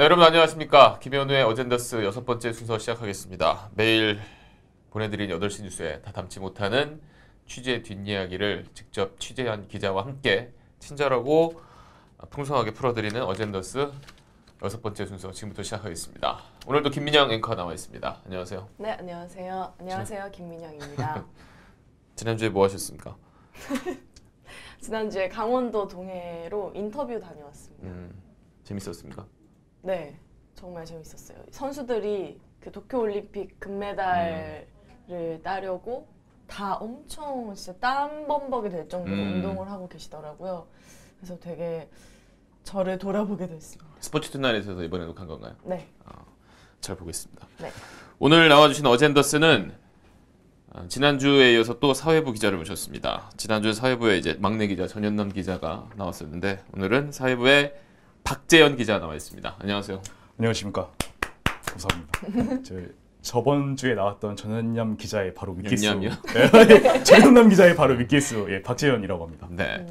네, 여러분 안녕하십니까. 김현우의 어젠더스 6번째 순서 시작하겠습니다. 매일 보내드린 8시 뉴스에 다 담지 못하는 취재 뒷이야기를 직접 취재한 기자와 함께 친절하고 풍성하게 풀어드리는 어젠더스 6번째 순서 지금부터 시작하겠습니다. 오늘도 김민영 앵커 나와 있습니다. 안녕하세요. 네, 안녕하세요. 안녕하세요. 김민영입니다. 지난주에 뭐 하셨습니까? 지난주에 강원도 동해로 인터뷰 다녀왔습니다. 재밌었습니까? 네, 정말 재밌었어요. 선수들이 그 도쿄올림픽 금메달을 따려고 다 엄청 진짜 땀 범벅이 될 정도로 운동을 하고 계시더라고요. 그래서 되게 저를 돌아보게 됐습니다. 스포츠 투나잇에서 이번에도 간 건가요? 네. 잘 보겠습니다. 네. 오늘 나와주신 어젠더스는 지난주에 이어서 또 사회부 기자를 모셨습니다. 지난주에 사회부에 이제 막내 기자 전현남 기자가 나왔었는데 오늘은 사회부에 박재현 기자 나와 있습니다. 안녕하세요. 안녕하십니까. 감사합니다. 저번 주에 나왔던 전현남 기자의 바로 윗기수. 네, 전현남 기자의 바로 윗기수. 예, 박재현이라고 합니다. 네.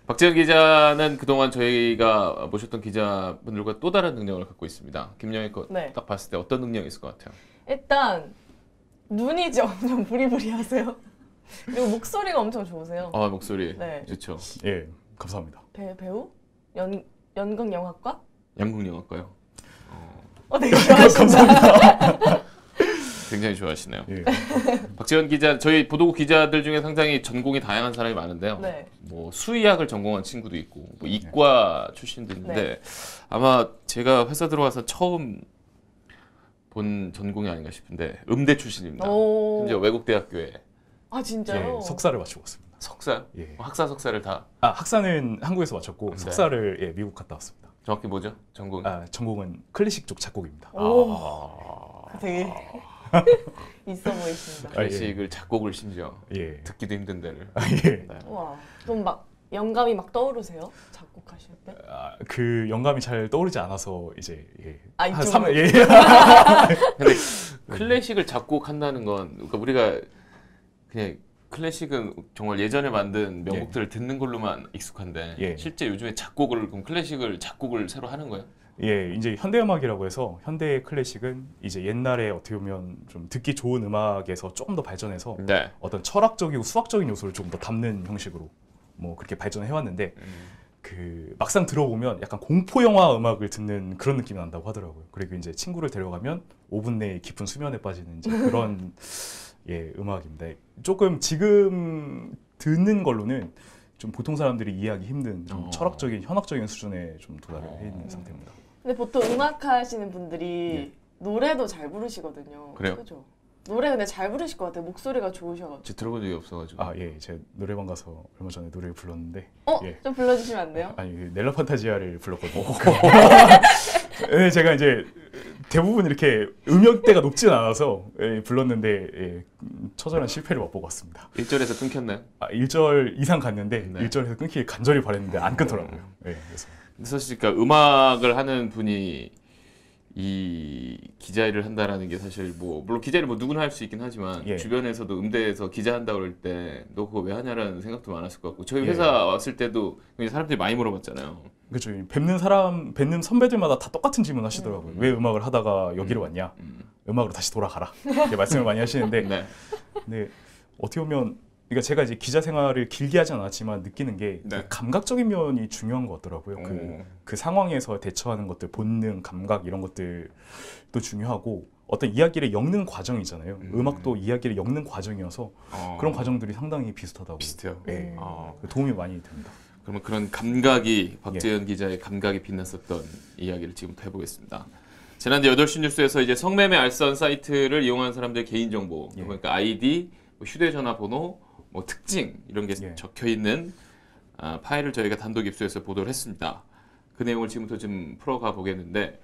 박재현 기자는 그동안 저희가 모셨던 기자분들과 또 다른 능력을 갖고 있습니다. 김영희 거 딱 봤을 때 어떤 능력이 있을 것 같아요? 일단 눈이죠. 엄청 부리부리하세요. 그리고 목소리가 엄청 좋으세요. 목소리. 네. 좋죠. 예, 감사합니다. 배우? 연극영화과? 연극영화과요. 되게 좋아하신다. 굉장히 좋아하시네요. 예. 박재현 기자, 저희 보도국 기자들 중에 상당히 전공이 다양한 사람이 많은데요. 네. 뭐 수의학을 전공한 친구도 있고, 뭐 이과 출신도 있는데 네. 아마 제가 회사 들어와서 처음 본 전공이 아닌가 싶은데 음대 출신입니다. 심지어 외국대학교에. 아 진짜요? 예, 석사를 마치고 왔습니다. 석사? 예. 학사 석사를 다? 학사는 한국에서 마쳤고 석사를 예, 미국 갔다 왔습니다. 정확히 뭐죠? 전공? 전공은 클래식 쪽 작곡입니다. 되게 있어 보이십니다. 클래식을 작곡을 심지어 예. 듣기도 힘든 데를. 예. 네. 와, 그럼 막 영감이 막 떠오르세요? 작곡하실 때? 그 영감이 잘 떠오르지 않아서 이제 한 이쪽으로. 3일 예. 근데 클래식을 작곡한다는 건 그러니까 우리가 그냥 클래식은 정말 예전에 만든 명곡들을 듣는 걸로만 익숙한데 실제 요즘에 그럼 클래식을 작곡을 새로 하는 거예요? 예, 이제 현대음악이라고 해서 현대 클래식은 이제 옛날에 어떻게 보면 좀 듣기 좋은 음악에서 조금 더 발전해서 어떤 철학적이고 수학적인 요소를 조금 더 담는 형식으로 뭐 그렇게 발전해 왔는데 그 막상 들어보면 약간 공포 영화 음악을 듣는 그런 느낌이 난다고 하더라고요. 그리고 이제 친구를 데려가면 5분 내에 깊은 수면에 빠지는 이제 그런 예, 음악입니다. 조금 지금 듣는 걸로는 좀 보통 사람들이 이해하기 힘든 좀 철학적인 현학적인 수준에 좀 도달을 해 있는 상태입니다. 근데 보통 음악 하시는 분들이 노래도 잘 부르시거든요. 그래요? 그죠? 노래 근데 잘 부르실 것 같아요. 목소리가 좋으셔가지고. 제 들어본 적이 없어가지고. 예, 제 노래방 가서 얼마 전에 노래를 불렀는데. 예. 좀 불러주시면 안 돼요? 아니, 넬라 판타지아를 불렀거든요. 네, 제가 이제 대부분 이렇게 음역대가 높진 않아서 불렀는데 처절한 실패를 맛보고 왔습니다. 1절에서 끊겼나요? 1절 이상 갔는데 1절에서 끊기길 간절히 바랬는데 안 끊더라고요. 그래서. 사실 그러니까 음악을 하는 분이 이 기자 일을 한다라는 게 사실 뭐 물론 기자 일을 뭐 누구나 할 수 있긴 하지만 주변에서도 음대에서 기자 한다 그럴 때 너 그거 왜 하냐라는 생각도 많았을 것 같고 저희 회사 왔을 때도 사람들이 많이 물어봤잖아요. 그렇죠. 뵙는 선배들마다 다 똑같은 질문 하시더라고요. 왜 음악을 하다가 여기로 왔냐? 음악으로 다시 돌아가라. 이렇게 말씀을 많이 하시는데 근데 어떻게 보면 그러니까 제가 이제 기자 생활을 길게 하진 않았지만 느끼는 게 그 감각적인 면이 중요한 것 같더라고요. 그 상황에서 대처하는 것들, 본능, 감각 이런 것들도 중요하고 어떤 이야기를 엮는 과정이잖아요. 음악도 이야기를 엮는 과정이어서 그런 과정들이 상당히 비슷하다고. 비슷해요. 네. 도움이 많이 됩니다. 그러면 그런 감각이 박재현 기자의 감각이 빛났었던 이야기를 지금부터 해보겠습니다. 지난 8시 뉴스에서 이제 성매매 알선 사이트를 이용한 사람들의 개인정보, 그러니까 아이디, 휴대전화 번호, 뭐 특징 이런 게 적혀 있는 파일을 저희가 단독 입수해서 보도를 했습니다. 그 내용을 지금부터 좀 풀어가 보겠는데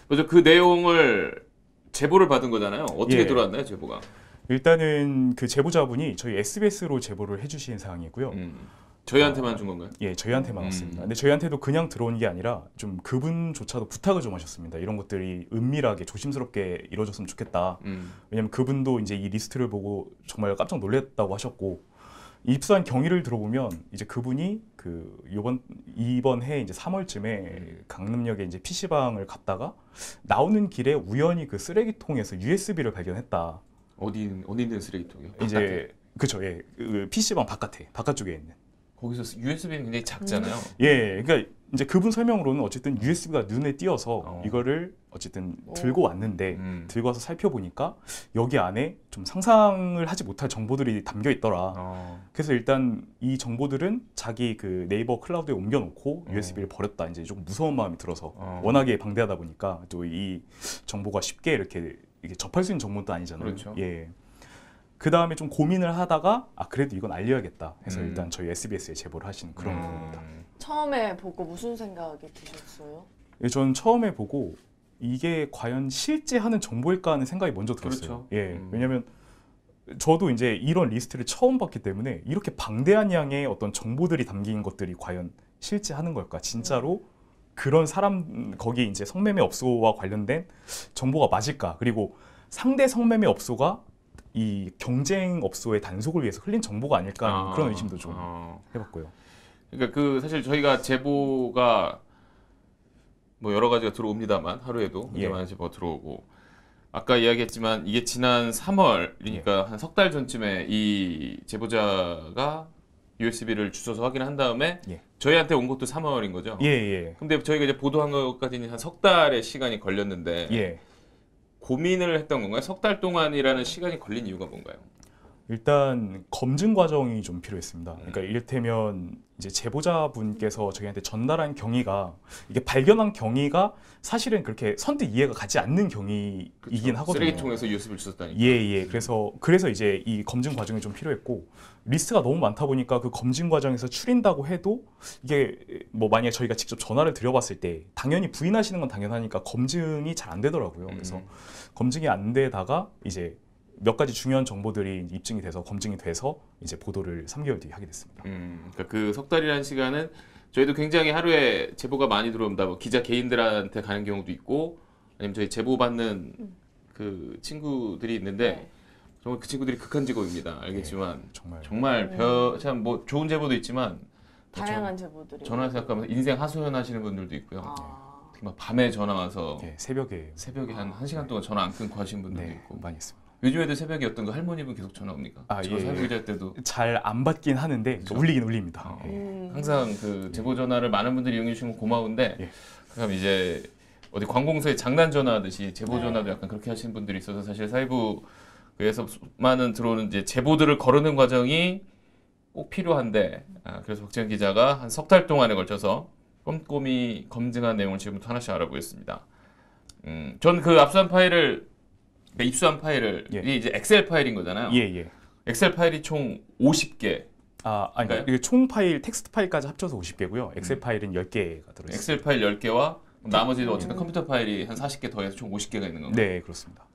먼저 그 내용을 제보를 받은 거잖아요. 어떻게 들어왔나요, 제보가? 일단은 그 제보자분이 저희 SBS로 제보를 해주신 사항이고요. 저희한테만 준 건가요? 예, 저희한테만 왔습니다. 근데 저희한테도 그냥 들어온 게 아니라 좀 그분조차도 부탁을 좀 하셨습니다. 이런 것들이 은밀하게 조심스럽게 이루어졌으면 좋겠다. 왜냐면 그분도 이제 이 리스트를 보고 정말 깜짝 놀랐다고 하셨고 입수한 경위를 들어보면 이제 그분이 그 이번 해 이제 3월쯤에 강남역에 이제 PC방을 갔다가 나오는 길에 우연히 그 쓰레기통에서 USB를 발견했다. 어디 있는 쓰레기통이요? 이제 그쵸, 예, 그 PC방 바깥쪽에 있는. 거기서 USB는 굉장히 작잖아요. 예, 그러니까 이제 그분 설명으로는 어쨌든 USB가 눈에 띄어서 이거를 어쨌든 들고 왔는데 들고 와서 살펴보니까 여기 안에 좀 상상을 하지 못할 정보들이 담겨 있더라. 그래서 일단 이 정보들은 자기 그 네이버 클라우드에 옮겨놓고 USB를 버렸다. 이제 조금 무서운 마음이 들어서 워낙에 방대하다 보니까 또 이 정보가 쉽게 이렇게 접할 수 있는 정보도 아니잖아요. 그렇죠. 예. 그 다음에 좀 고민을 하다가 그래도 이건 알려야겠다 해서 일단 저희 SBS에 제보를 하신 그런 분입니다. 처음에 보고 무슨 생각이 드셨어요? 예, 저는 처음에 보고 이게 과연 실제 하는 정보일까 하는 생각이 먼저 들었어요. 그렇죠. 예, 왜냐하면 저도 이제 이런 리스트를 처음 봤기 때문에 이렇게 방대한 양의 어떤 정보들이 담긴 것들이 과연 실제 하는 걸까? 진짜로 그런 사람 거기 이제 성매매 업소와 관련된 정보가 맞을까? 그리고 상대 성매매 업소가 이 경쟁 업소의 단속을 위해서 흘린 정보가 아닐까 하는 그런 의심도 좀 해봤고요. 그러니까 그 사실 저희가 제보가 뭐 여러 가지가 들어옵니다만 하루에도 굉장히 많은 제보가 들어오고 아까 이야기했지만 이게 지난 3월이니까 한 석 달 전쯤에 이 제보자가 USB를 주워서 확인한 다음에 저희한테 온 것도 3월인 거죠. 근데 저희가 이제 보도한 것까지는 한 석 달의 시간이 걸렸는데 고민을 했던 건가요? 석 달 동안이라는 시간이 걸린 이유가 뭔가요? 일단 검증 과정이 좀 필요했습니다. 그러니까 이를테면 이제 제보자분께서 저희한테 전달한 경위가 이게 발견한 경위가 사실은 그렇게 선뜻 이해가 가지 않는 경위이긴 하거든요. 쓰레기통에서 USB를 주웠다니까. 예. 그래서 이제 이 검증 과정이 좀 필요했고 리스트가 너무 많다 보니까 그 검증 과정에서 추린다고 해도 이게 뭐 만약에 저희가 직접 전화를 드려봤을 때 당연히 부인하시는 건 당연하니까 검증이 잘 안 되더라고요. 그래서 검증이 안 되다가 이제 몇 가지 중요한 정보들이 입증이 돼서 검증이 돼서 이제 보도를 3개월 뒤에 하게 됐습니다. 그러니까 그 석 달이라는 시간은 저희도 굉장히 하루에 제보가 많이 들어온다. 뭐 기자 개인들한테 가는 경우도 있고 아니면 저희 제보 받는 그 친구들이 있는데 정말 그 친구들이 극한 직업입니다. 알겠지만 정말 참 뭐 좋은 제보도 있지만 다양한 제보들이 전화 생각하면서 인생 하소연 하시는 분들도 있고요. 막 밤에 전화 와서 새벽에 한 1시간 동안 전화 안 끊고 하신 분들도 있고 많이 있습니다. 요즘에도 새벽에 어떤 거 할머니분 계속 전화 옵니까? 저 사회부 기자 때도 잘 안 받긴 하는데 울리긴 울립니다. 항상 그 제보 전화를 많은 분들이 이용해 주시면 고마운데 그럼 이제 어디 관공서에 장난 전화하듯이 제보 전화도 약간 그렇게 하시는 분들이 있어서 사실 사회부에서 많은 들어오는 이제 제보들을 거르는 과정이 꼭 필요한데 그래서 박지현 기자가 한 석 달 동안에 걸쳐서 꼼꼼히 검증한 내용을 지금부터 하나씩 알아보겠습니다. 전 그 압수한 파일을 입수한 파일을 이게 이제 엑셀 파일인 거잖아요. 엑셀 파일이 총 50개. 그러니까 이게 총 파일, 텍스트 파일까지 합쳐서 50개고요. 엑셀 파일은 10개가 들어있어요. 엑셀 파일 10개와 나머지 어쨌든 컴퓨터 파일이 한 40개 더해서 총 50개가 있는 건가요? 네, 그렇습니다.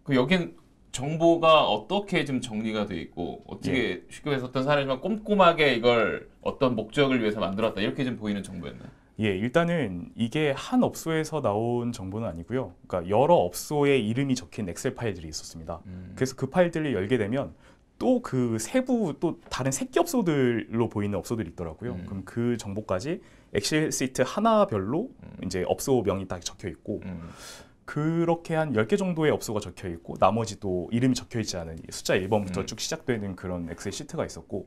그 여긴 정보가 어떻게 좀 정리가 돼 있고 어떻게 쉽게 해서 어떤 사람이면 꼼꼼하게 이걸 어떤 목적을 위해서 만들었다 이렇게 좀 보이는 정보였나요? 일단은 이게 한 업소에서 나온 정보는 아니고요. 그러니까 여러 업소의 이름이 적힌 엑셀 파일들이 있었습니다. 그래서 그 파일들을 열게 되면 또 그 세부 또 다른 새끼 업소들로 보이는 업소들이 있더라고요. 그럼 그 정보까지 엑셀 시트 하나별로 이제 업소명이 딱 적혀 있고 그렇게 한 10개 정도의 업소가 적혀 있고 나머지 또 이름이 적혀 있지 않은 숫자 1번부터 쭉 시작되는 그런 엑셀 시트가 있었고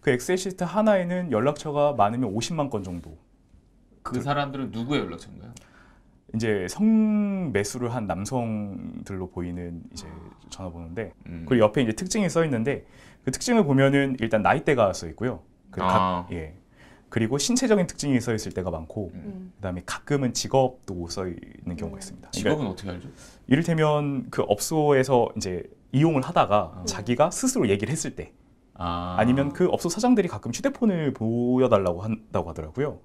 그 엑셀 시트 하나에는 연락처가 많으면 50만 건 정도. 그 사람들은 누구의 연락처인가요? 이제 성매수를 한 남성들로 보이는 이제 전화번호인데 그리고 옆에 이제 특징이 써 있는데 그 특징을 보면은 일단 나이대가 써 있고요. 그리고 신체적인 특징이 써 있을 때가 많고 그다음에 가끔은 직업도 써 있는 경우가 있습니다. 직업은 그러니까 어떻게 알죠? 이를테면 그 업소에서 이제 이용을 하다가 자기가 스스로 얘기를 했을 때 아니면 그 업소 사장들이 가끔 휴대폰을 보여달라고 한다고 하더라고요.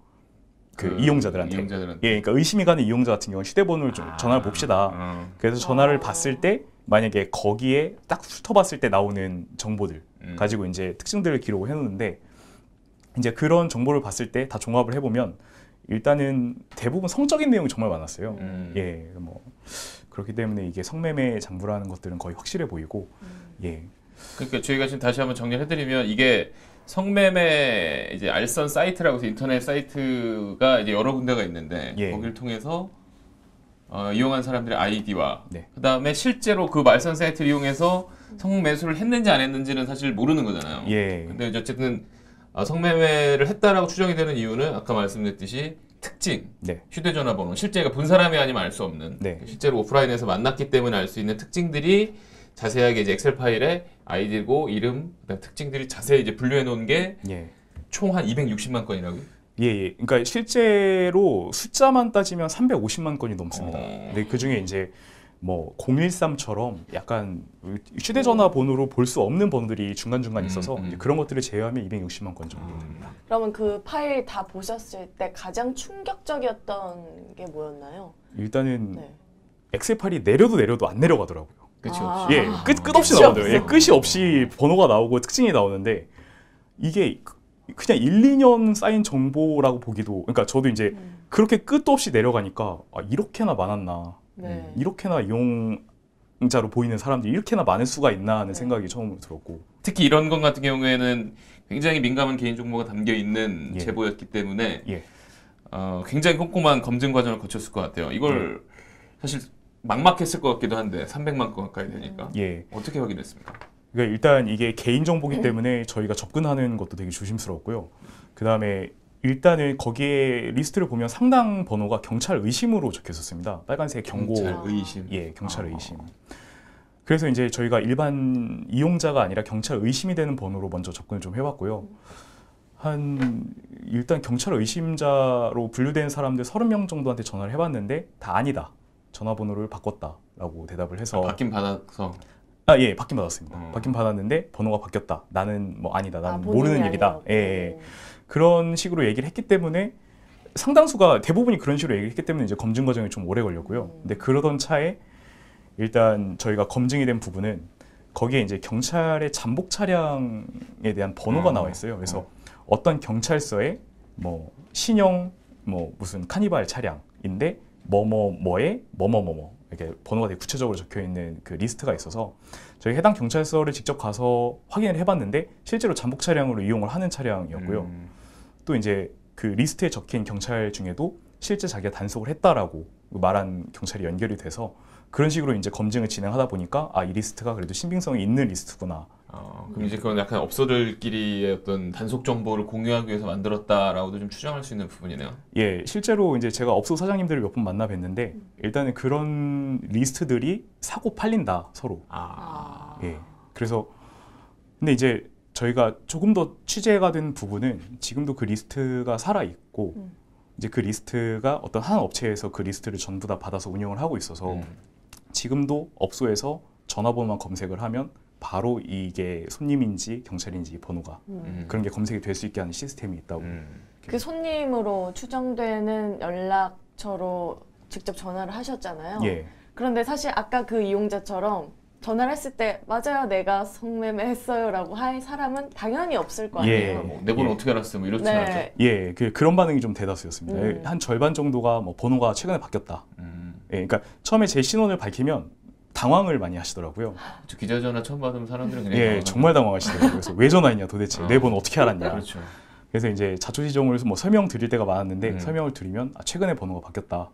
그 이용자들한테. 그러니까 의심이 가는 이용자 같은 경우는 휴대폰을 좀 전화를 봅시다. 그래서 전화를 봤을 때 만약에 거기에 딱 훑어봤을 때 나오는 정보들 가지고 이제 특징들을 기록을 해놓는데 이제 그런 정보를 봤을 때 다 종합을 해보면 일단은 대부분 성적인 내용이 정말 많았어요. 뭐 그렇기 때문에 이게 성매매 장부라는 것들은 거의 확실해 보이고 그러니까 저희가 지금 다시 한번 정리해드리면 이게 성매매 이제 알선 사이트라고 해서 인터넷 사이트가 이제 여러 군데가 있는데 예. 거기를 통해서 이용한 사람들의 아이디와 네. 그다음에 실제로 그 말선 사이트를 이용해서 성매수를 했는지 안 했는지는 사실 모르는 거잖아요. 예. 근데 이제 어쨌든 성매매를 했다라고 추정이 되는 이유는 아까 말씀드렸듯이 특징, 네. 휴대전화 번호, 실제가 본 사람이 아니면 알 수 없는 네. 실제로 오프라인에서 만났기 때문에 알 수 있는 특징들이 자세하게 이제 엑셀 파일에 아이디고 이름, 그다음 특징들이 자세히 이제 분류해 놓은 게 총 한 260만 건이라고요? 예. 그러니까 실제로 숫자만 따지면 350만 건이 넘습니다. 근데 그 중에 이제 뭐 013처럼 약간 휴대전화 번호로 볼 수 없는 번호들이 중간중간 있어서 이제 그런 것들을 제외하면 260만 건 정도 됩니다. 그러면 그 파일 다 보셨을 때 가장 충격적이었던 게 뭐였나요? 일단은 네. 엑셀 파일이 내려도 안 내려가더라고요. 끝이 아. 없이. 예, 끝없이 끝이 나오더라고요. 예, 없어. 끝이 없이 번호가 나오고 특징이 나오는데 이게 그냥 1, 2년 쌓인 정보라고 보기도, 그러니까 저도 이제 그렇게 끝도 없이 내려가니까 아, 이렇게나 많았나, 네. 이렇게나 이용자로 보이는 사람들이 이렇게나 많을 수가 있나 하는 생각이 처음으로 들었고, 특히 이런 건 같은 경우에는 굉장히 민감한 개인정보가 담겨 있는 예. 제보였기 때문에 예. 굉장히 꼼꼼한 검증 과정을 거쳤을 것 같아요. 이걸 사실 막막했을 것 같기도 한데 300만 건 가까이 되니까 예. 어떻게 확인했습니까? 그러니까 일단 이게 개인 정보기 때문에 저희가 접근하는 것도 되게 조심스러웠고요. 그 다음에 일단은 거기에 리스트를 보면 상당 번호가 경찰 의심으로 적혀 있었습니다. 빨간색 경고. 경찰 의심. 예, 경찰 의심. 그래서 이제 저희가 일반 이용자가 아니라 경찰 의심이 되는 번호로 먼저 접근을 좀 해봤고요. 일단 경찰 의심자로 분류된 사람들 30명 정도한테 전화를 해봤는데 다 아니다. 전화번호를 바꿨다라고 대답을 해서 받긴 받아서 예, 받긴 받았습니다. 받긴 받았는데 번호가 바뀌었다. 나는 뭐 아니다. 나는 본인이 모르는 일이다. 아니라고. 예. 그런 식으로 얘기를 했기 때문에 상당수가 대부분이 그런 식으로 얘기를 했기 때문에 이제 검증 과정이 좀 오래 걸렸고요. 근데 그러던 차에 일단 저희가 검증이 된 부분은 거기에 이제 경찰의 잠복 차량에 대한 번호가 나와 있어요. 그래서 어떤 경찰서에 뭐 신형 뭐 무슨 카니발 차량인데 뭐뭐뭐에 뭐뭐뭐뭐 이렇게 번호가 되게 구체적으로 적혀 있는 그 리스트가 있어서 저희 해당 경찰서를 직접 가서 확인을 해봤는데 실제로 잠복 차량으로 이용을 하는 차량이었고요. 또 이제 그 리스트에 적힌 경찰 중에도 실제 자기가 단속을 했다라고 말한 경찰이 연결이 돼서 그런 식으로 이제 검증을 진행하다 보니까 아, 이 리스트가 그래도 신빙성이 있는 리스트구나. 그럼 이제 그건 약간 업소들끼리의 어떤 단속 정보를 공유하기 위해서 만들었다라고도 좀 추정할 수 있는 부분이네요. 예, 실제로 이제 제가 업소 사장님들을 몇 번 만나 뵀는데 일단은 그런 리스트들이 사고 팔린다 서로. 예, 그래서 근데 이제 저희가 조금 더 취재가 된 부분은 지금도 그 리스트가 살아 있고 이제 그 리스트가 어떤 한 업체에서 그 리스트를 전부 다 받아서 운영을 하고 있어서 지금도 업소에서 전화번호만 검색을 하면 바로 이게 손님인지 경찰인지 번호가 그런 게 검색이 될 수 있게 하는 시스템이 있다고. 그 손님으로 추정되는 연락처로 직접 전화를 하셨잖아요. 예. 그런데 사실 아까 그 이용자처럼 전화를 했을 때 맞아요, 내가 성매매 했어요라고 할 사람은 당연히 없을 거 아니에요. 예. 내 번호 예. 어떻게 알았어? 뭐 이렇지 네. 않죠. 예, 그런 반응이 좀 대다수였습니다. 한 절반 정도가 뭐 번호가 최근에 바뀌었다. 예, 그러니까 처음에 제 신원을 밝히면 당황을 많이 하시더라고요. 저 기자 전화 처음 받으면 사람들은 그냥 예, 정말 당황하시더라고요. 그래서 왜 전화했냐 도대체 내 번호 어떻게 알았냐. 그렇죠. 그래서 이제 자초지종을 뭐 설명 드릴 때가 많았는데 설명을 드리면 아, 최근에 번호가 바뀌었다.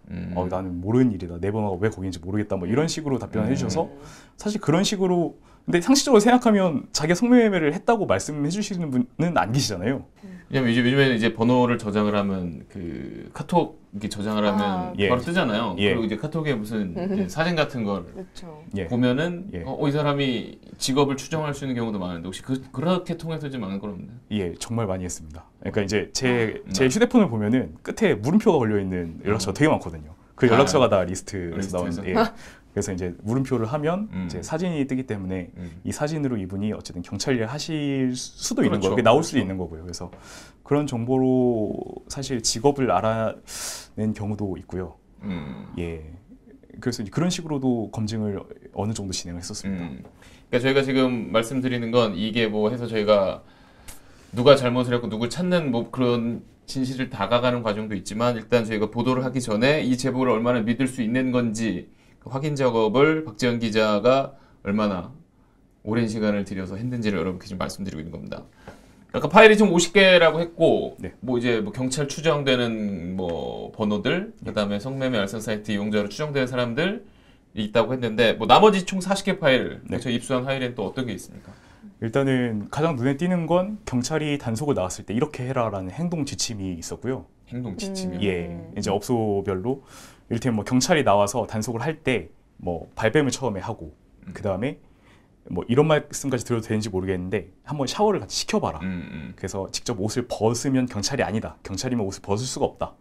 나는 모르는 일이다. 내 번호가 왜 거기인지 모르겠다. 뭐 이런 식으로 답변을 해주셔서 사실 그런 식으로 근데 상식적으로 생각하면 자기가 성매매를 했다고 말씀해 주시는 분은 안 계시잖아요. 왜냐면 요즘에는 이제 번호를 저장을 하면 그 카톡 이렇게 저장을 하면 예. 바로 뜨잖아요. 예. 그리고 이제 카톡에 무슨 이제 사진 같은 걸 그렇죠. 예. 보면은 예. 이 사람이 직업을 추정할 수 있는 경우도 많은데 혹시 그렇게 통해서 좀 많은 건 없나요? 예, 정말 많이 했습니다. 그러니까 이제 제 휴대폰을 보면은 끝에 물음표가 걸려 있는 연락처가 되게 많거든요. 그 연락처가 다 리스트에서 나오는데, 예. 그래서 이제 물음표를 하면 이제 사진이 뜨기 때문에 이 사진으로 이분이 어쨌든 경찰 일 하실 수도 있는 그렇죠. 거고 나올 수도 있는 거고요. 그래서 그런 정보로 사실 직업을 알아낸 경우도 있고요. 예. 그래서 이제 그런 식으로도 검증을 어느 정도 진행을 했었습니다. 그러니까 저희가 지금 말씀드리는 건 이게 뭐 해서 저희가 누가 잘못을 했고 누굴 찾는 뭐 그런 진실을 다가가는 과정도 있지만 일단 저희가 보도를 하기 전에 이 제보를 얼마나 믿을 수 있는 건지 그 확인 작업을 박지연 기자가 얼마나 오랜 시간을 들여서 했는지를 여러분께 지금 말씀드리고 있는 겁니다. 아까 파일이 좀 50개라고 했고, 네. 뭐 이제 뭐 경찰 추정되는 뭐 번호들, 그다음에 성매매 알선 사이트 이용자로 추정되는 사람들 있다고 했는데, 뭐 나머지 총 40개 파일, 네. 저 입수한 파일에는 또 어떤 게 있습니까? 일단은 가장 눈에 띄는 건 경찰이 단속을 나왔을 때 이렇게 해라라는 행동 지침이 있었고요. 행동 지침이요. 예, 이제 업소별로 이를테면 뭐 경찰이 나와서 단속을 할 때 뭐 발뺌을 처음에 하고 그 다음에 뭐 이런 말씀까지 드려도 되는지 모르겠는데 한번 샤워를 같이 시켜봐라. 그래서 직접 옷을 벗으면 경찰이 아니다. 경찰이면 옷을 벗을 수가 없다.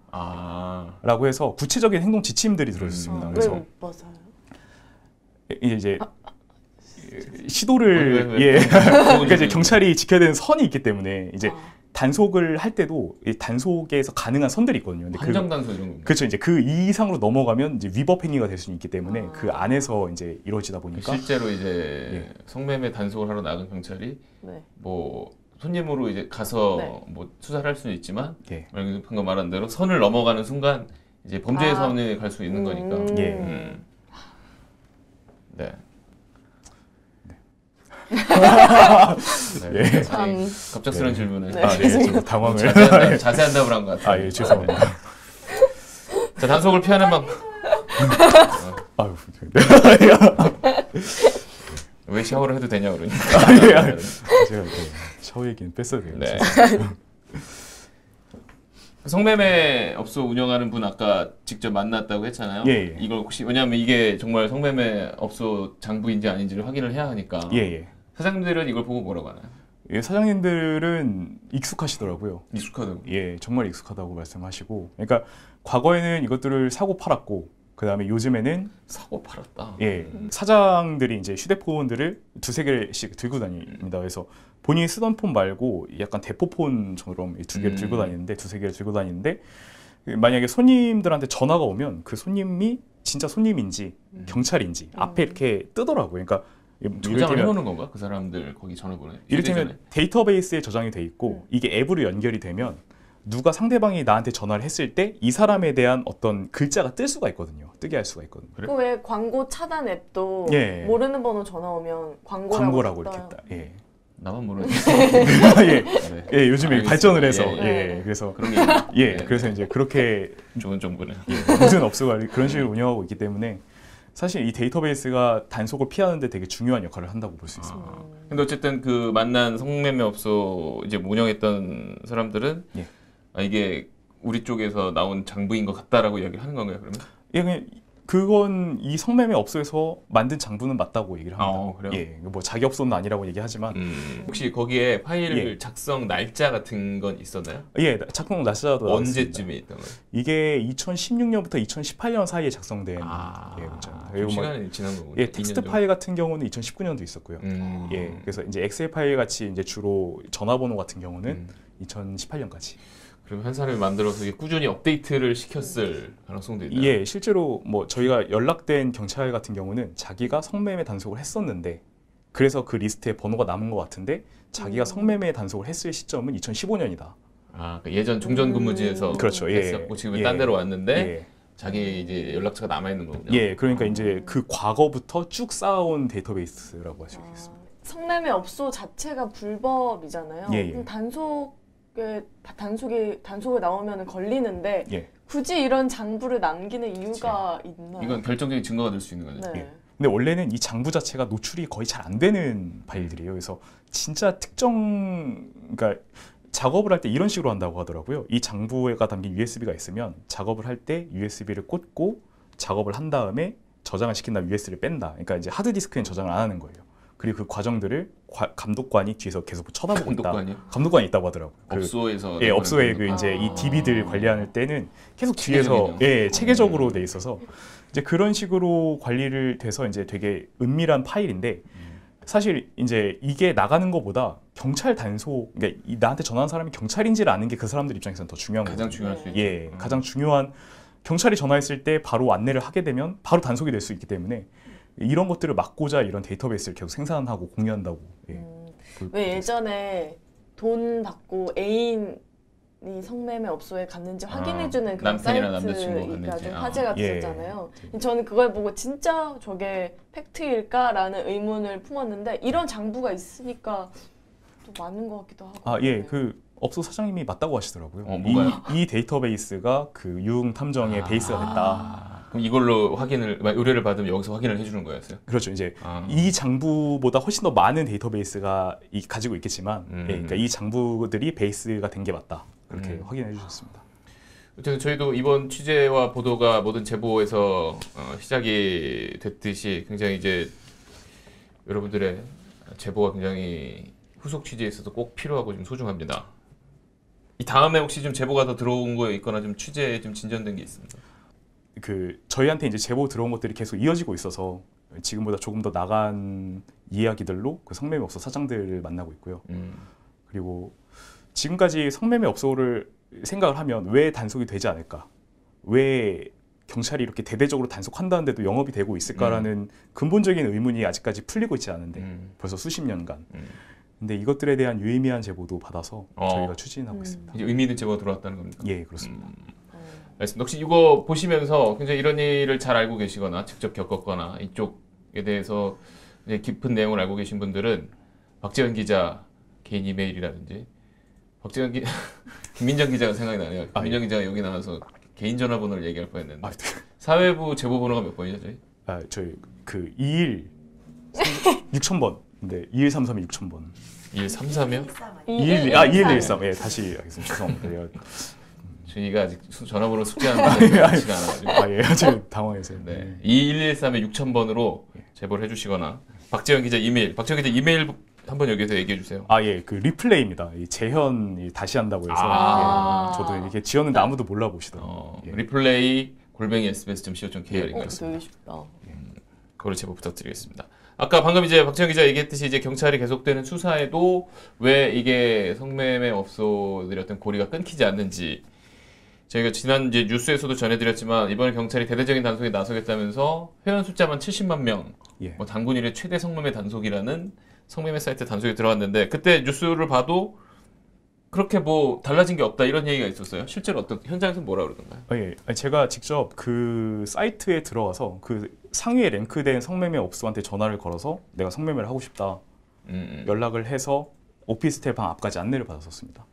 라고 해서 구체적인 행동 지침들이 들어있습니다. 왜 그래서 못 벗어요? 이제 시도를 왜? 그러니까 이제 경찰이 지켜야 되는 선이 있기 때문에 이제 단속을 할 때도 이 단속에서 가능한 선들이 있거든요. 근데 한정 단속 이런 거. 그렇죠. 이제 그 이상으로 넘어가면 이제 위법 행위가 될 수 있기 때문에 그 안에서 이제 이루어지다 보니까 실제로 이제 성매매 단속을 하러 나간 경찰이 네. 뭐 손님으로 이제 가서 네. 뭐 수사를 할 수는 있지만 예. 방금 말한 대로 선을 넘어가는 순간 이제 범죄의 선에 갈 수 있는 거니까. 예. 네. 예. 네. 참. 갑작스러운 질문에 네. 아, 네. 좀 당황을. 자세한 답을 한 것 같아요. 아, 예, 죄송합니다. 자, 단속을 피하는 방법. 아유, 왜 샤워를 해도 되냐 그러니까. 제가 샤워 얘기는 뺐어야 돼요. 네. 성매매 업소 운영하는 분 아까 직접 만났다고 했잖아요. 예. 이걸 혹시 왜냐하면 이게 정말 성매매 업소 장부인지 아닌지를 확인을 해야 하니까. 예. 사장님들은 이걸 보고 뭐라고 하나요? 예, 사장님들은 익숙하시더라고요. 익숙하다고. 예, 정말 익숙하다고 말씀하시고, 그러니까 과거에는 이것들을 사고 팔았고, 그 다음에 요즘에는 사고 팔았다. 예, 사장들이 이제 휴대폰들을 두세 개씩 들고 다닙니다. 그래서 본인이 쓰던 폰 말고 약간 대포폰처럼 두 개를 들고 다니는데 두세 개를 들고 다니는데 만약에 손님들한테 전화가 오면 그 손님이 진짜 손님인지 경찰인지 앞에 이렇게 뜨더라고요. 그러니까 저장을 해놓는 건가? 그 사람들 거기 전화번호. 이를테면 데이터베이스에 저장이 돼 있고 이게 앱으로 연결이 되면 누가 상대방이 나한테 전화를 했을 때 이 사람에 대한 어떤 글자가 뜰 수가 있거든요. 뜨게 할 수가 있거든요. 그래? 그 왜 광고 차단 앱도 예. 모르는 번호 전화 오면 광고라고 이렇게 떠요. 딱. 예. 나만 모르는. 예. 네. 예, 요즘에 알겠습니다. 발전을 해서 예. 그래서 그런 게 있나? 예, 네. 그래서 이제 그렇게 좋은 정보네. 모든 업소가 그런 식으로 운영하고 있기 때문에 사실 이 데이터베이스가 단속을 피하는데 되게 중요한 역할을 한다고 볼 수 있습니다. 근데 어쨌든 그 만난 성매매 업소 이제 운영했던 사람들은 예. 이게 우리 쪽에서 나온 장부인 것 같다라고 이야기를 하는 건가요, 그러면? 예, 그냥 그건 이 성매매 업소에서 만든 장부는 맞다고 얘기를 합니다. 그래요? 예, 뭐 자기 업소는 아니라고 얘기하지만 혹시 거기에 파일 예. 작성 날짜 같은 건 있었나요? 예, 작성 날짜도 언제쯤에 있던 거예요? 이게 2016년부터 2018년 사이에 작성된 좀 그리고 시간이 지난 거군요. 예, 텍스트 2년 파일 같은 경우는 2019년도 있었고요. 정도. 예, 그래서 이제 엑셀 파일 같이 이제 주로 전화번호 같은 경우는 2018년까지. 그럼 한 사람이 만들어서 이게 꾸준히 업데이트를 시켰을 가능성도 있나요? 예, 실제로 뭐 저희가 연락된 경찰 같은 경우는 자기가 성매매 단속을 했었는데 그래서 그 리스트에 번호가 남은 것 같은데 자기가 성매매 단속을 했을 시점은 2015년이다. 그 예전 종전근무지에서 그렇죠. 예. 했었고 지금 딴 데로 왔는데 예. 자기 이제 연락처가 남아 있는 거군요. 예, 그러니까 이제 그 과거부터 쭉 쌓아온 데이터베이스라고 할 수 있겠습니다. 성매매 업소 자체가 불법이잖아요. 예. 그럼 단속에 나오면 걸리는데 예. 굳이 이런 장부를 남기는 이유가 있나요? 이건 결정적인 증거가 될 수 있는 거죠. 네. 예. 근데 원래는 이 장부 자체가 노출이 거의 잘 안 되는 파일들이에요. 그래서 진짜 그러니까 작업을 할 때 이런 식으로 한다고 하더라고요. 이 장부가 담긴 USB가 있으면 작업을 할 때 USB를 꽂고 작업을 한 다음에 저장을 시킨 다음 USB를 뺀다. 그러니까 이제 하드디스크엔 저장을 안 하는 거예요. 그리고 그 과정들을 감독관이 뒤에서 계속 쳐다보고 감독관이요? 있다. 감독관이 있다고 하더라고요. 업소에서 예, 업소에 그 감독관. 이제 이 DB들 관리할 때는 계속 뒤에서 체계적이네요. 예, 체계적으로 돼 있어서 이제 그런 식으로 관리를 돼서 이제 되게 은밀한 파일인데 사실 이제 이게 나가는 것보다 경찰 단속, 그러니까 나한테 전화한 사람이 경찰인지를 아는 게 그 사람들 입장에서는 더 중요한 거예요. 가장 중요할 수 있죠. 예, 가장 중요한 경찰이 전화했을 때 바로 안내를 하게 되면 바로 단속이 될 수 있기 때문에 이런 것들을 막고자 이런 데이터베이스를 계속 생산하고 공유한다고. 예, 왜 예전에 돈 받고 애인이 성매매 업소에 갔는지 확인해주는 그런 남편이나 사이트가 남자친구가 갔는지. 좀 화제가 예. 됐었잖아요. 저는 그걸 보고 진짜 저게 팩트일까라는 의문을 품었는데 이런 장부가 있으니까 또 맞는 것 같기도 하고. 아, 예, 그 업소 사장님이 맞다고 하시더라고요. 뭐가요? 이 데이터베이스가 그 유흥 탐정의 베이스가 됐다. 그럼 이걸로 의뢰를 받으면 여기서 확인을 해주는 거였어요? 그렇죠. 이제 이 장부보다 훨씬 더 많은 데이터베이스가 가지고 있겠지만, 예, 그러니까 이 장부들이 베이스가 된 게 맞다. 그렇게 확인해 주셨습니다. 어쨌든 저희도 이번 취재와 보도가 모든 제보에서 시작이 됐듯이 굉장히 이제 여러분들의 제보가 굉장히 후속 취재에 있어서 꼭 필요하고 좀 소중합니다. 이 다음에 혹시 좀 제보가 더 들어온 거 있거나 좀 취재에 좀 진전된 게 있습니다. 그 저희한테 이제 제보 들어온 것들이 계속 이어지고 있어서 지금보다 조금 더 나간 이야기들로 그 성매매 업소 사장들을 만나고 있고요. 그리고 지금까지 성매매 업소를 생각을 하면 왜 단속이 되지 않을까? 왜 경찰이 이렇게 대대적으로 단속한다는데도 영업이 되고 있을까라는 근본적인 의문이 아직까지 풀리고 있지 않은데 벌써 수십 년간. 근데 이것들에 대한 유의미한 제보도 받아서 저희가 추진하고 있습니다. 이제 의미 있는 제보가 들어왔다는 겁니까? 예, 그렇습니다. 알겠습니다. 혹시 이거 보시면서 굉장히 이런 일을 잘 알고 계시거나 직접 겪었거나 이쪽에 대해서 이제 깊은 내용을 알고 계신 분들은 박재현 기자 개인 이메일이라든지 김민정 기자가 생각이 나네요. 김민정 기자가 여기 나와서 개인 전화번호를 얘기할 뻔했는데 사회부 제보 번호가 몇 번이죠, 저희? 저희 그 21 6000번. 네, 2133이 6000번. 2133이요? 2113. 예, 다시 하겠습니다. 죄송합니다. 저희가 아직 전화번호 숙제하는 게 많지가 않아가지고. 예, 아주 당황해서요. 네, 2113에 6000번으로 제보를 해주시거나 박재현 기자 이메일, 박재현 기자 이메일 한번 여기서 얘기해 주세요. 예, 그 리플레이입니다. 이 재현 다시 한다고 해서 예, 저도 이렇게 지었는데 아무도 몰라 보시더라고요. 리플레이 @sbs.co.kr인가 있습니다. 그걸 제보 부탁드리겠습니다. 아까 방금 이제 박재현 기자 얘기했듯이 이제 경찰이 계속되는 수사에도 왜 이게 성매매 업소들의 어떤 고리가 끊기지 않는지 저희가 지난 이제 뉴스에서도 전해드렸지만 이번에 경찰이 대대적인 단속에 나서겠다면서 회원 숫자만 70만 명, 뭐 단군 이래 최대 성매매 단속이라는 성매매 사이트 단속에 들어갔는데 그때 뉴스를 봐도 그렇게 뭐 달라진 게 없다 이런 얘기가 있었어요. 실제로 어떤 현장에서 뭐라 그러던가요? 예, 제가 직접 그 사이트에 들어가서 그 상위에 랭크된 성매매 업소한테 전화를 걸어서 내가 성매매를 하고 싶다 연락을 해서 오피스텔 방 앞까지 안내를 받았었습니다.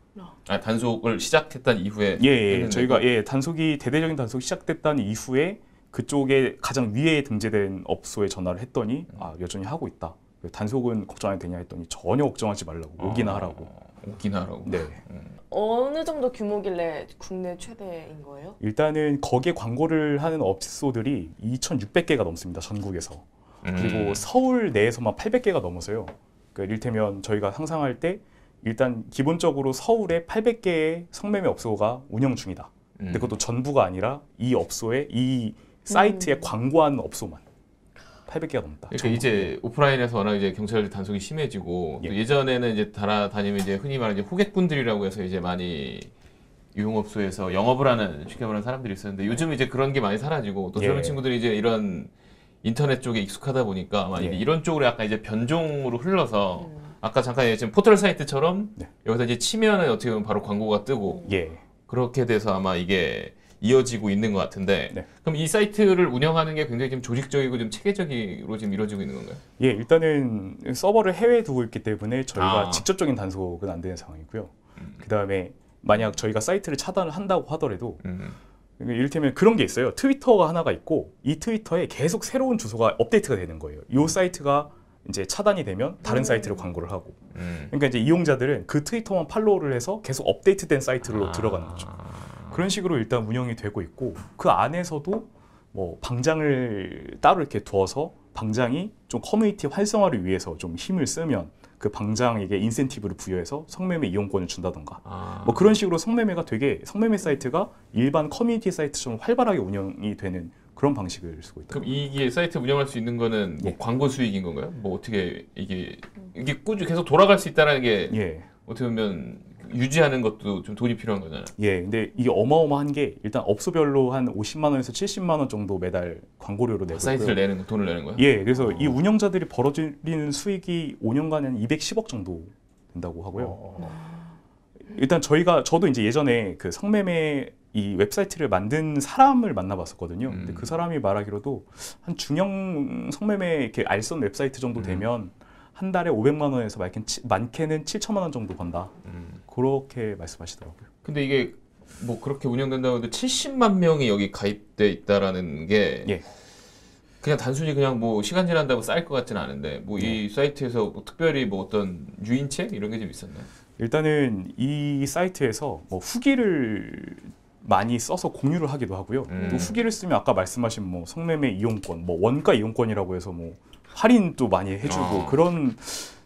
단속을 시작했던 이후에 저희가 단속이 대대적인 단속이 시작됐다는 이후에 그쪽에 가장 위에 등재된 업소에 전화를 했더니 여전히 하고 있다. 단속은 걱정 안 해도 되냐 했더니 전혀 걱정하지 말라고 오기나 하라고. 오기나 하라고. 네. 어느 정도 규모길래 국내 최대인 거예요? 일단은 거기에 광고를 하는 업소들이 2,600개가 넘습니다. 전국에서. 그리고 서울 내에서만 800개가 넘어서요. 그러니까 이를테면 저희가 상상할 때 일단 기본적으로 서울에 800개의 성매매 업소가 운영 중이다. 근데 그것도 전부가 아니라 이 업소에 이 사이트에 광고하는 업소만 800개가 넘다. 그러니까 이제 오프라인에서 워낙 이제 경찰 단속이 심해지고 또 예전에는 이제 다니면 이제 흔히 말하는 이제 호객분들이라고 해서 이제 많이 유흥업소에서 영업을 하는 쉽게 말하는 사람들이 있었는데 요즘 이제 그런 게 많이 사라지고 또 젊은 친구들이 이제 이런 인터넷 쪽에 익숙하다 보니까 아마 이런 쪽으로 약간 이제 변종으로 흘러서 아까 잠깐 얘기했지만 포털 사이트처럼 여기서 이제 치면은 어떻게 보면 바로 광고가 뜨고 그렇게 돼서 아마 이게 이어지고 있는 것 같은데 그럼 이 사이트를 운영하는 게 굉장히 좀 조직적이고 좀 체계적으로 지금 이루어지고 있는 건가요? 예, 일단은 서버를 해외에 두고 있기 때문에 저희가 직접적인 단속은 안 되는 상황이고요. 그 다음에 만약 저희가 사이트를 차단을 한다고 하더라도 이를테면 그런 게 있어요. 트위터가 하나가 있고 이 트위터에 계속 새로운 주소가 업데이트가 되는 거예요. 이 사이트가 이제 차단이 되면 다른 사이트로 광고를 하고 그러니까 이제 이용자들은 그 트위터만 팔로우를 해서 계속 업데이트된 사이트로 들어가는 거죠. 그런 식으로 일단 운영이 되고 있고 그 안에서도 뭐 방장을 따로 이렇게 두어서 방장이 좀 커뮤니티 활성화를 위해서 좀 힘을 쓰면 그 방장에게 인센티브를 부여해서 성매매 이용권을 준다던가 뭐 그런 식으로 성매매 사이트가 일반 커뮤니티 사이트처럼 활발하게 운영이 되는 그런 방식을 쓰고 있다. 그럼 이게 사이트 운영할 수 있는 거는 뭐 광고 수익인 건가요? 뭐 어떻게 이게 꾸준히 계속 돌아갈 수 있다는 게 어떻게 보면 유지하는 것도 좀 돈이 필요한 거잖아요. 근데 이게 어마어마한 게 일단 업소별로 한 50만 원에서 70만 원 정도 매달 광고료로 내고 사이트를 돈을 내는 거예요? 그래서 이 운영자들이 벌어들이는 수익이 5년간에 한 210억 정도 된다고 하고요. 일단 저도 이제 예전에 그 성매매 이 웹사이트를 만든 사람을 만나봤었거든요. 근데 그 사람이 말하기로도 한 중형 성매매 이렇게 알선 웹사이트 정도 되면 한 달에 500만 원에서 많게는 7천만 원 정도 번다. 그렇게 말씀하시더라고요. 근데 이게 뭐 그렇게 운영된다고 해도 70만 명이 여기 가입돼 있다라는 게 예. 그냥 단순히 그냥 뭐 시간 지난다고 쌓일 것 같지는 않은데 뭐 이 사이트에서 뭐 특별히 뭐 어떤 유인책 이런 게 좀 있었나요? 일단은 이 사이트에서 뭐 후기를 많이 써서 공유를 하기도 하고요. 또 후기를 쓰면 아까 말씀하신 뭐 성매매 이용권, 뭐 원가 이용권이라고 해서 뭐 할인도 많이 해주고 그런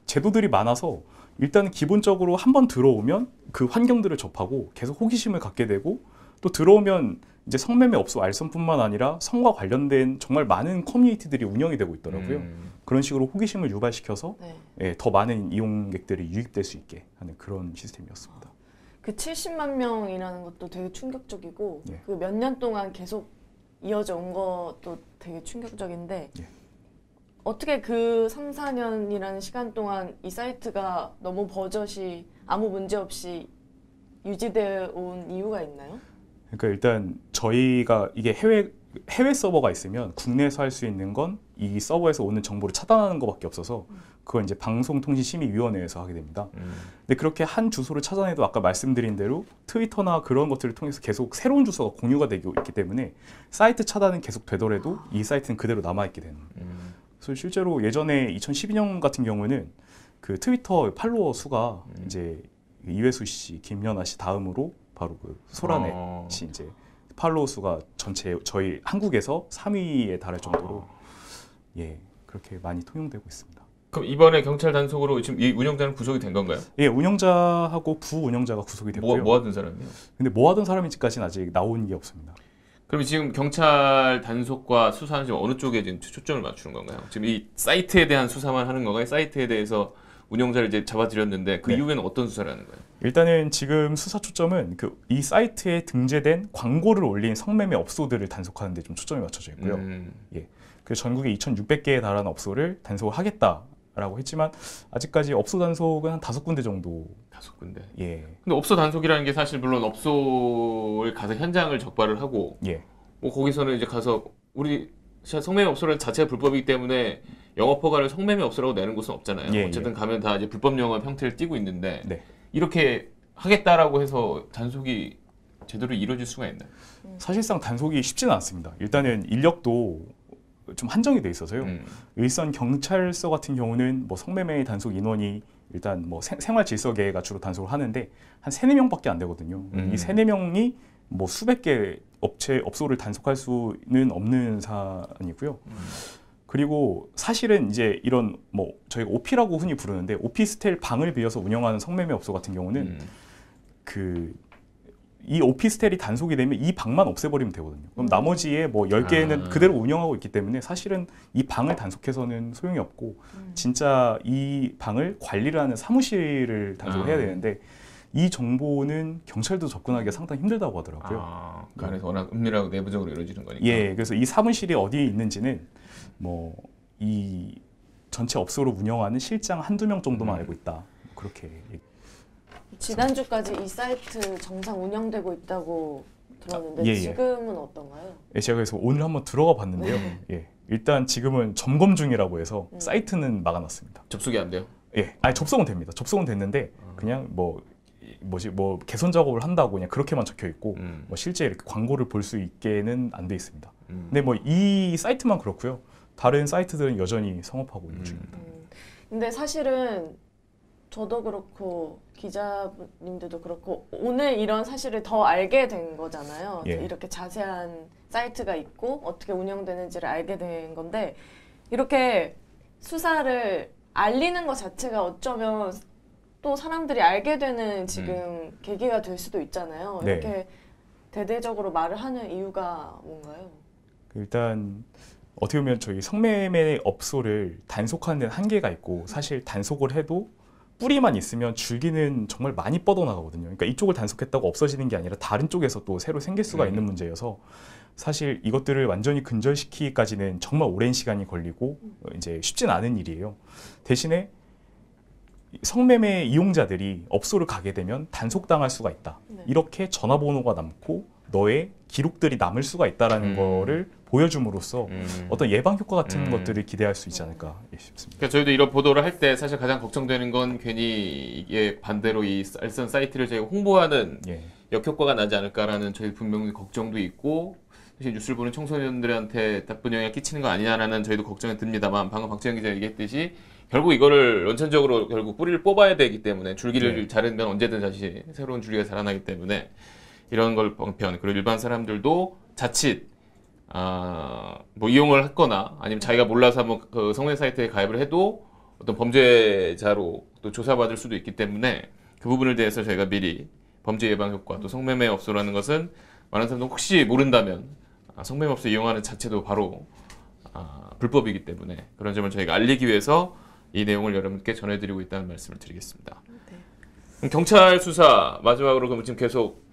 제도들이 많아서 일단 기본적으로 한번 들어오면 그 환경들을 접하고 계속 호기심을 갖게 되고 또 들어오면 이제 성매매 업소 알선뿐만 아니라 성과 관련된 정말 많은 커뮤니티들이 운영이 되고 있더라고요. 그런 식으로 호기심을 유발시켜서 네. 예, 더 많은 이용객들이 유입될 수 있게 하는 그런 시스템이었습니다. 그 70만 명이라는 것도 되게 충격적이고 예. 그 몇 년 동안 계속 이어져 온 것도 되게 충격적인데 예. 어떻게 그 3, 4년이라는 시간 동안 이 사이트가 너무 버젓이 아무 문제 없이 유지되어 온 이유가 있나요? 그러니까 일단 저희가 이게 해외 서버가 있으면 국내에서 할 수 있는 건 이 서버에서 오는 정보를 차단하는 것밖에 없어서 그걸 이제 방송통신심의위원회에서 하게 됩니다. 근데 그렇게 한 주소를 찾아내도 아까 말씀드린 대로 트위터나 그런 것들을 통해서 계속 새로운 주소가 공유가 되고 있기 때문에 사이트 차단은 계속 되더라도 이 사이트는 그대로 남아있게 되는. 그래서 실제로 예전에 2012년 같은 경우는 그 트위터 팔로워 수가 이제 이회수 씨, 김연아 씨 다음으로 바로 그 소라넷 씨 이제 팔로워 수가 전체 저희 한국에서 3위에 달할 정도로 예 그렇게 많이 통용되고 있습니다. 그럼 이번에 경찰 단속으로 지금 이 운영자는 구속이 된 건가요? 예, 운영자하고 부운영자가 구속이 됐고요. 뭐 하던 사람이요? 근데 뭐 하던 사람인지까지는 아직 나온 게 없습니다. 그럼 지금 경찰 단속과 수사는 지금 어느 쪽에 지금 초점을 맞추는 건가요? 지금 이 사이트에 대한 수사만 하는 건가요? 사이트에 대해서 운영자를 이제 잡아들였는데 그 네. 이후에는 어떤 수사를 하는 거예요? 일단은 지금 수사 초점은 이 사이트에 등재된 광고를 올린 성매매 업소들을 단속하는 데 좀 초점이 맞춰져 있고요. 예. 그래서 전국에 2,600개에 달하는 업소를 단속을 하겠다라고 했지만 아직까지 업소 단속은 한 5군데 정도. 5군데. 예. 근데 업소 단속이라는 게 사실 물론 업소를 가서 현장을 적발을 하고 예. 뭐 거기서는 이제 가서 우리 성매매 업소라는 자체가 불법이기 때문에 영업 허가를 성매매 업소라고 내는 곳은 없잖아요. 예, 어쨌든 가면 다 이제 불법 영업 형태를 띠고 있는데 네. 이렇게 하겠다라고 해서 단속이 제대로 이루어질 수가 있나요? 사실상 단속이 쉽지는 않습니다. 일단은 인력도 좀 한정이 돼 있어서요. 일선 경찰서 같은 경우는 뭐 성매매 단속 인원이 일단 뭐 생활질서계가 주로 단속을 하는데 한 3-4명밖에 안 되거든요. 이 3-4명이 뭐 수백 개 업소를 단속할 수는 없는 사안이고요. 그리고 사실은 이제 이런 뭐 저희가 오피라고 흔히 부르는데 오피스텔 방을 빌려서 운영하는 성매매 업소 같은 경우는 이 오피스텔이 단속이 되면 이 방만 없애버리면 되거든요. 그럼 나머지의 뭐 10개는 그대로 운영하고 있기 때문에 사실은 이 방을 단속해서는 소용이 없고 진짜 이 방을 관리를 하는 사무실을 단속을 해야 되는데 이 정보는 경찰도 접근하기가 상당히 힘들다고 하더라고요. 그 안에서 워낙 은밀하고 내부적으로 이루어지는 거니까. 예, 그래서 이 사무실이 어디에 있는지는 뭐 이 전체 업소로 운영하는 실장 1-2명 정도만 알고 있다. 그렇게 지난주까지 이 사이트 정상 운영되고 있다고 들었는데 지금은 어떤가요? 예, 제가 그래서 오늘 한번 들어가 봤는데요. 예, 일단 지금은 점검 중이라고 해서 사이트는 막아놨습니다. 접속이 안 돼요? 예, 아니 접속은 됩니다. 접속은 됐는데 그냥 뭐 개선 작업을 한다고 그냥 그렇게만 적혀 있고 뭐 실제 이렇게 광고를 볼 수 있게는 안 돼 있습니다. 근데 뭐 이 사이트만 그렇고요. 다른 사이트들은 여전히 성업하고 있는 중입니다. 근데 사실은 저도 그렇고 기자님들도 그렇고 오늘 이런 사실을 더 알게 된 거잖아요. 예. 이렇게 자세한 사이트가 있고 어떻게 운영되는지를 알게 된 건데 이렇게 수사를 알리는 것 자체가 어쩌면 또 사람들이 알게 되는 지금 계기가 될 수도 있잖아요. 네. 이렇게 대대적으로 말을 하는 이유가 뭔가요? 일단 어떻게 보면 저희 성매매 업소를 단속하는 데는 한계가 있고 사실 단속을 해도 뿌리만 있으면 줄기는 정말 많이 뻗어나가거든요. 그러니까 이쪽을 단속했다고 없어지는 게 아니라 다른 쪽에서 또 새로 생길 수가 있는 문제여서 사실 이것들을 완전히 근절시키기까지는 정말 오랜 시간이 걸리고 이제 쉽진 않은 일이에요. 대신에 성매매 이용자들이 업소를 가게 되면 단속당할 수가 있다. 네. 이렇게 전화번호가 남고 너의 기록들이 남을 수가 있다라는 거를 보여줌으로써 어떤 예방 효과 같은 것들을 기대할 수 있지 않을까 싶습니다. 그러니까 저희도 이런 보도를 할 때 사실 가장 걱정되는 건 괜히 이게 반대로 이 알선 사이트를 저희가 홍보하는 예. 역효과가 나지 않을까라는 저희 분명히 걱정도 있고 사실 뉴스를 보는 청소년들한테 나쁜 영향을 끼치는 거 아니냐라는 저희도 걱정이 듭니다만 방금 박재현 기자 얘기했듯이 결국 이거를 원천적으로 결국 뿌리를 뽑아야 되기 때문에 줄기를 네. 자르면 언제든 다시 새로운 줄기가 자라나기 때문에 이런 걸 방편 그리고 일반 사람들도 자칫 뭐 이용을 했거나 아니면 자기가 몰라서 한번 그 성매 사이트에 가입을 해도 어떤 범죄자로 또 조사받을 수도 있기 때문에 그 부분을 대해서 저희가 미리 범죄 예방 효과 또 성매매 업소라는 것은 많은 사람들 혹시 모른다면 성매매 업소 이용하는 자체도 바로 불법이기 때문에 그런 점을 저희가 알리기 위해서 이 내용을 여러분께 전해드리고 있다는 말씀을 드리겠습니다. 네. 그럼 경찰 수사 마지막으로 그럼 지금 계속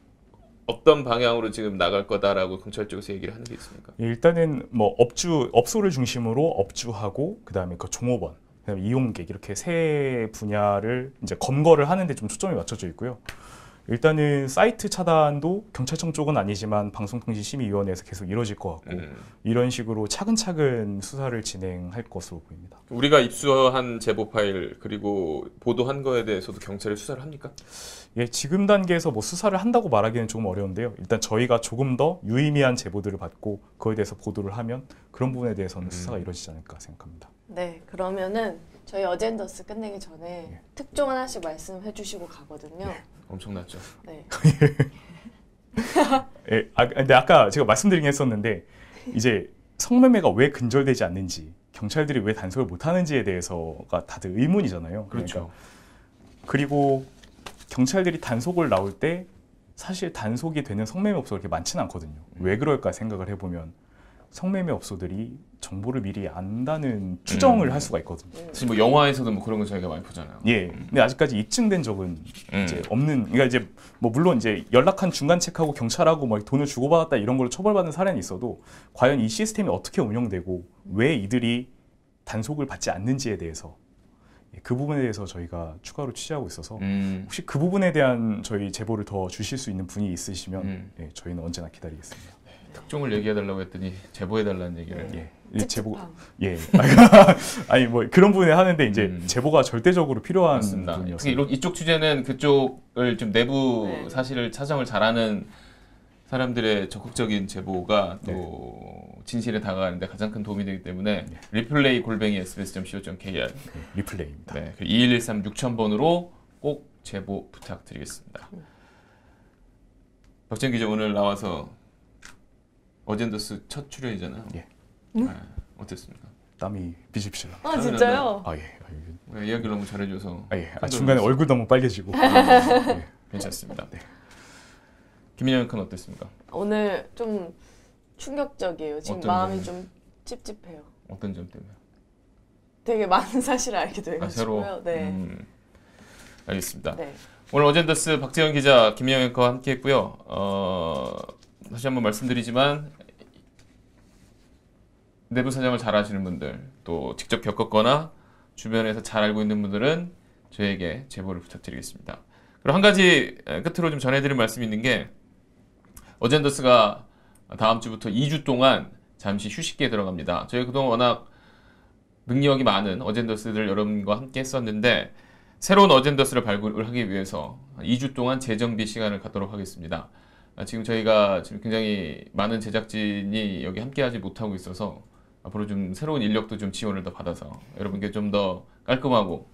어떤 방향으로 지금 나갈 거다라고 경찰 쪽에서 얘기를 하는 게 있습니까? 예, 일단은 뭐 업소를 중심으로 업주하고 그다음에 그 종업원, 그다음에 이용객 이렇게 세 분야를 이제 검거를 하는데 좀 초점이 맞춰져 있고요. 일단은 사이트 차단도 경찰청 쪽은 아니지만 방송통신심의위원회에서 계속 이루어질 것 같고 이런 식으로 차근차근 수사를 진행할 것으로 보입니다. 우리가 입수한 제보 파일 그리고 보도한 거에 대해서도 경찰이 수사를 합니까? 예, 지금 단계에서 뭐 수사를 한다고 말하기는 조금 어려운데요. 일단 저희가 조금 더 유의미한 제보들을 받고 그거에 대해서 보도를 하면 그런 부분에 대해서는 수사가 이루어지지 않을까 생각합니다. 네, 그러면은 저희 어젠더스 끝내기 전에 특종 하나씩 말씀해 주시고 가거든요. 엄청났죠. 네. 예, 근데 아까 제가 말씀드리긴 했었는데 이제 성매매가 왜 근절되지 않는지 경찰들이 왜 단속을 못하는지에 대해서가 다들 의문이잖아요. 그렇죠. 그리고 경찰들이 단속을 나올 때 사실 단속이 되는 성매매 업소가 그렇게 많지는 않거든요. 왜 그럴까 생각을 해보면 성매매 업소들이 정보를 미리 안다는 추정을 할 수가 있거든요. 사실 뭐 영화에서도 뭐 그런 거 저희가 많이 보잖아요. 예. 근데 아직까지 입증된 적은 이제 없는. 그러니까 이제 뭐 물론 이제 연락한 중간 체크하고 경찰하고 뭐 돈을 주고받았다 이런 걸로 처벌받는 사례는 있어도 과연 이 시스템이 어떻게 운영되고 왜 이들이 단속을 받지 않는지에 대해서 그 부분에 대해서 저희가 추가로 취재하고 있어서 혹시 그 부분에 대한 저희 제보를 더 주실 수 있는 분이 있으시면 예, 저희는 언제나 기다리겠습니다. 특종을 얘기해달라고 했더니 제보해달라는 얘기를. 예. 제보. 특집방. 예. 아니 뭐 그런 부분에 하는데 이제 제보가 절대적으로 필요한 맞습니다. 부분이어서. 특히 이쪽 취재는 그쪽을 좀 내부 네. 사실을 차정을 잘하는 사람들의 적극적인 제보가 또 진실에 다가가는데 가장 큰 도움이 되기 때문에 replay@sbs.co.kr 리플레이입니다. 네, 2113 6000번으로 꼭 제보 부탁드리겠습니다. 박재현 기자 오늘 나와서 어젠더스 첫 출연이잖아요. 예. 네, 어땠습니까? 땀이 비실비실. 아 진짜요? 아 예. 네, 이야기를 너무 잘해줘서 아 예. 중간에 얼굴 너무 빨개지고. 예. 괜찮습니다. 네. 김민영 큰 어땠습니까? 오늘 좀 충격적이에요. 지금 어떤 마음이 점이? 좀 찝찝해요. 어떤 점 때문에? 되게 많은 사실을 알게 돼가지고요. 새로. 네. 알겠습니다. 네. 오늘 어젠더스 박재현 기자, 김민영 앵커와 함께했고요. 다시 한번 말씀드리지만 내부 사정을 잘 아시는 분들, 또 직접 겪었거나 주변에서 잘 알고 있는 분들은 저에게 제보를 부탁드리겠습니다. 그리고 한 가지 끝으로 좀 전해드릴 말씀이 있는 게 어젠더스가 다음 주부터 2주 동안 잠시 휴식기에 들어갑니다. 저희 그동안 워낙 능력이 많은 어젠더스들 여러분과 함께 했었는데 새로운 어젠더스를 발굴하기 위해서 2주 동안 재정비 시간을 갖도록 하겠습니다. 지금 저희가 지금 굉장히 많은 제작진이 여기 함께하지 못하고 있어서 앞으로 좀 새로운 인력도 좀 지원을 더 받아서 여러분께 좀 더 깔끔하고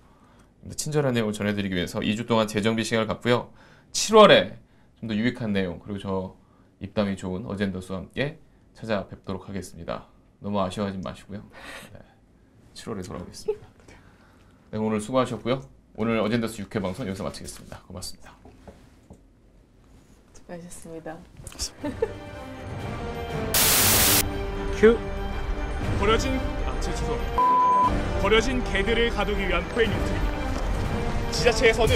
친절한 내용을 전해드리기 위해서 2주 동안 재정비 시간을 갖고요. 7월에 좀 더 유익한 내용 그리고 저 입담이 좋은 어젠더스와 함께 찾아뵙도록 하겠습니다. 너무 아쉬워하지 마시고요. 네, 7월에 돌아오겠습니다. 네, 오늘 수고하셨고요. 오늘 어젠더스 6회 방송 여기서 마치겠습니다. 고맙습니다. 수고하셨습니다. 큐. 버려진 개들을 가두기 위한 포획 용틀입니다. 지자체에서는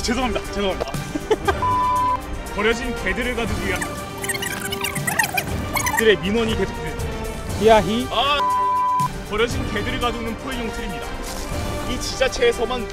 죄송합니다. 버려진 개들을 가두기 위한 들의 민원이 계속됩니다. 버려진 개들을 가두는 포획 용틀입니다. 이 지자체에서만